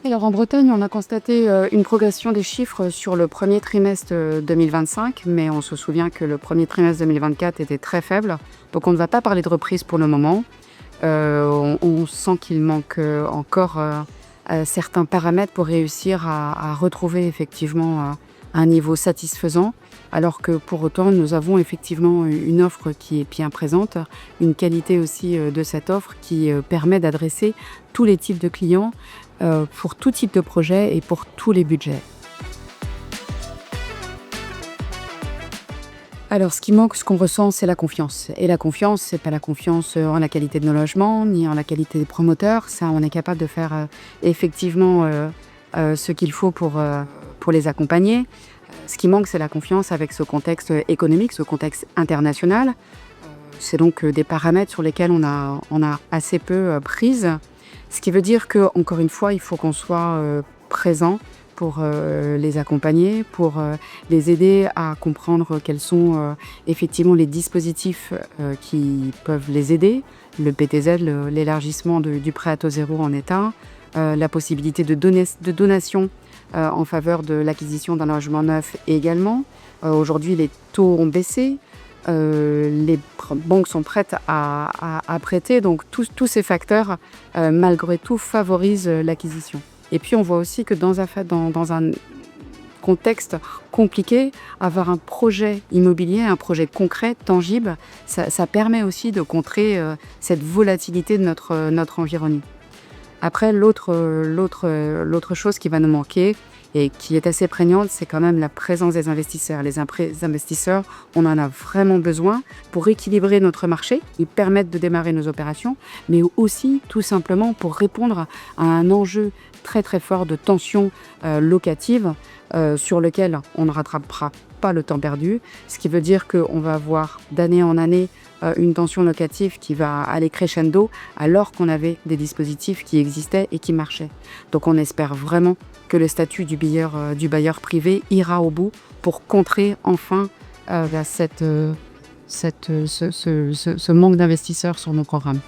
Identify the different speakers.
Speaker 1: Alors en Bretagne, on a constaté une progression des chiffres sur le premier trimestre 2025, mais on se souvient que le premier trimestre 2024 était très faible. Donc on ne va pas parler de reprise pour le moment. On sent qu'il manque encore certains paramètres pour réussir à retrouver effectivement un niveau satisfaisant, alors que pour autant nous avons effectivement une offre qui est bien présente, une qualité aussi de cette offre qui permet d'adresser tous les types de clients pour tout type de projet et pour tous les budgets. Alors, ce qui manque, ce qu'on ressent, c'est la confiance. Et la confiance, c'est pas la confiance en la qualité de nos logements, ni en la qualité des promoteurs. Ça, on est capable de faire effectivement ce qu'il faut pour les accompagner. Ce qui manque, c'est la confiance avec ce contexte économique, ce contexte international. C'est donc des paramètres sur lesquels on a assez peu prise. Ce qui veut dire que, encore une fois, il faut qu'on soit présent pour les accompagner, pour les aider à comprendre quels sont effectivement les dispositifs qui peuvent les aider. Le PTZ, l'élargissement du prêt à taux zéro en est un, la possibilité de donation en faveur de l'acquisition d'un logement neuf également. Aujourd'hui, les taux ont baissé. Les banques sont prêtes à prêter, donc tous ces facteurs, malgré tout, favorisent l'acquisition. Et puis on voit aussi que dans un contexte compliqué, avoir un projet immobilier, un projet concret, tangible, ça permet aussi de contrer cette volatilité de notre environnement. Après, l'autre chose qui va nous manquer et qui est assez prégnante, c'est quand même la présence des investisseurs. Les investisseurs, on en a vraiment besoin pour équilibrer notre marché, ils permettent de démarrer nos opérations, mais aussi tout simplement pour répondre à un enjeu très très fort de tension locative sur lequel on ne rattrapera pas le temps perdu, ce qui veut dire qu'on va avoir d'année en année une tension locative qui va aller crescendo alors qu'on avait des dispositifs qui existaient et qui marchaient. Donc on espère vraiment que le statut du bailleur privé ira au bout pour contrer enfin ce manque d'investisseurs sur nos programmes.